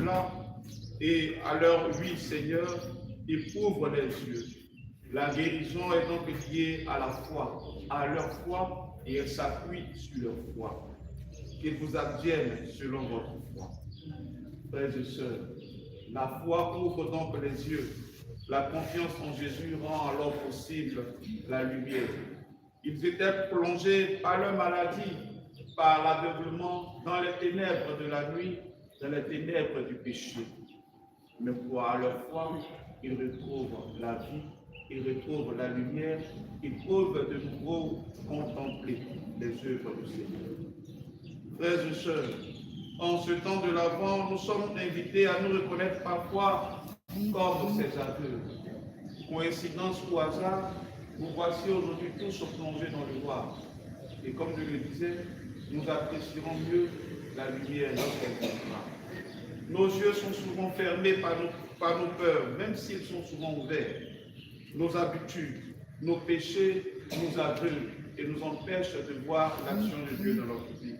cela, et à leur oui, Seigneur, ils ouvrent les yeux. La guérison est donc liée à la foi, à leur foi, et elle s'appuie sur leur foi. Qu'ils vous advienne selon votre foi. Frères et sœurs, la foi ouvre donc les yeux. La confiance en Jésus rend alors possible la lumière. Ils étaient plongés par leur maladie, par l'aveuglement, dans les ténèbres de la nuit, dans les ténèbres du péché. Mais par leur foi, ils retrouvent la vie, ils retrouvent la lumière, ils peuvent de nouveau contempler les œuvres du Seigneur. Frères et sœurs, en ce temps de l'Avent, nous sommes invités à nous reconnaître parfois comme ces aveugles. Coïncidence ou hasard, nous voici aujourd'hui tous plongés dans le noir. Et comme je le disais, nous apprécierons mieux la lumière lorsqu'elle viendra. Nos yeux sont souvent fermés par nos peurs, même s'ils sont souvent ouverts. Nos habitudes, nos péchés nous aveuglent et nous empêchent de voir l'action de Dieu dans notre vie.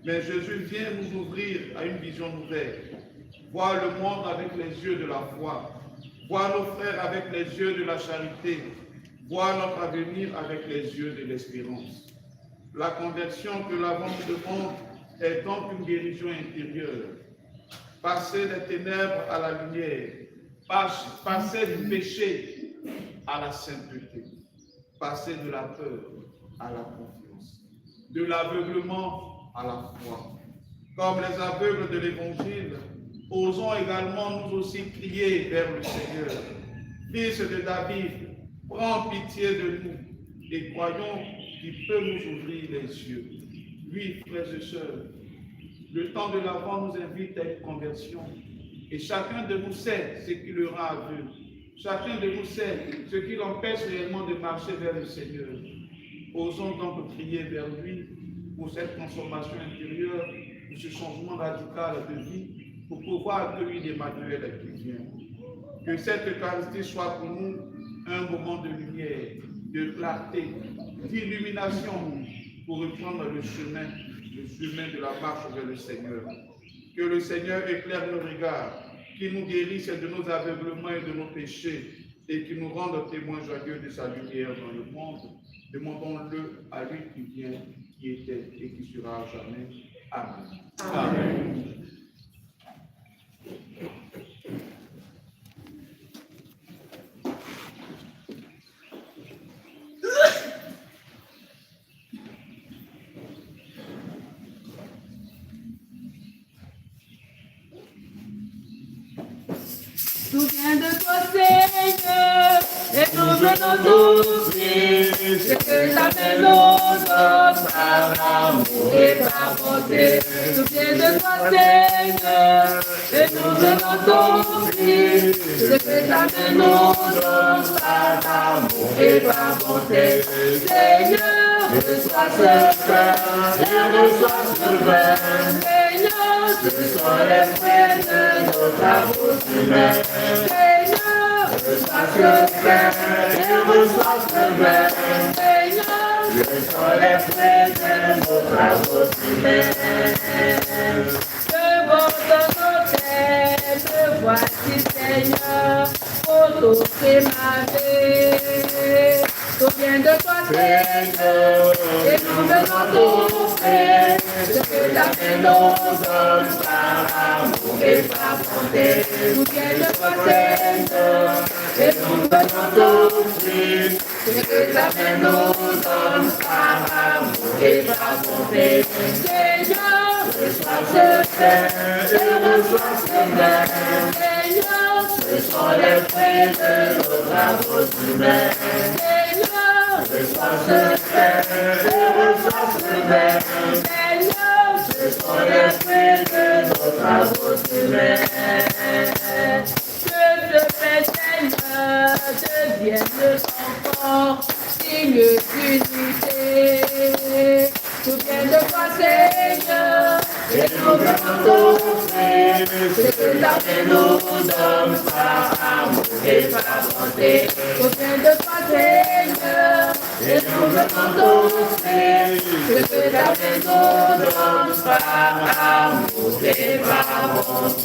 Mais Jésus vient nous ouvrir à une vision nouvelle, voir le monde avec les yeux de la foi, voir nos frères avec les yeux de la charité, voir notre avenir avec les yeux de l'espérance. La conversion que l'Avent nous demande est donc une guérison intérieure. Passer des ténèbres à la lumière, passer du péché à la sainteté, passer de la peur à la confiance, de l'aveuglement à la foi. Comme les aveugles de l'Évangile, osons également nous aussi crier vers le Seigneur. Fils de David, prends pitié de nous et croyons qu'il peut nous ouvrir les yeux. Oui, frères et sœurs, le temps de l'Avent nous invite à une conversion et chacun de nous sait ce qui le rend aveugle. Chacun de nous sait ce qui l'empêche réellement de marcher vers le Seigneur. Osons donc prier vers lui pour cette transformation intérieure, pour ce changement radical de vie, pour pouvoir accueillir l'Emmanuel qui vient. Que cette Eucharistie soit pour nous un moment de lumière, de clarté, d'illumination pour reprendre le chemin de la marche vers le Seigneur. Que le Seigneur éclaire nos regards, qu'il nous guérisse de nos aveuglements et de nos péchés et qu'il nous rende témoins joyeux de sa lumière dans le monde. Demandons-le à lui qui vient, qui était et qui sera à jamais. Amen. Amen. Souviens de toi, Seigneur, et nous venons d'ouvrir ce que ta main nous donne par amour et par bonté. Souviens de toi, Seigneur, et nous venons d'ouvrir ce que ta main nous donne par amour et par bonté. Seigneur, reçois ce pain et reçois ce vin. Seigneur, ce sont les fruits de nos travaux humains. Seigneur, reçois ce pain et reçois ce vin. Seigneur, ce sont les fruits de nos travaux humains. Devant ton autel, me voici, Seigneur, pour t'offrir ma vie. Souviens de toi, Seigneur, et nous venons t'offrir ce que ta main nous donne par amour et par bonté. Souviens de toi, Seigneur, et nous venons t'offrir ce que ta main nous donne par amour et par bonté. Seigneur, reçois ce pain et reçois ce vin. Seigneur, ce sont les fruits de nos travaux humains. Reçois ce pain et reçois ce vin. Seigneur, ce sont les fruits de nos travaux humains. Que ce pain, Seigneur, devienne ton corps, signe d'unité. Souviens de toi, Seigneur, et nous venons t'offrir ce que ta main nous donne par amour et par bonté. Souviens de toi, Seigneur, et nous venons t'offrir ce que ta main nous donne par amour et par bonté.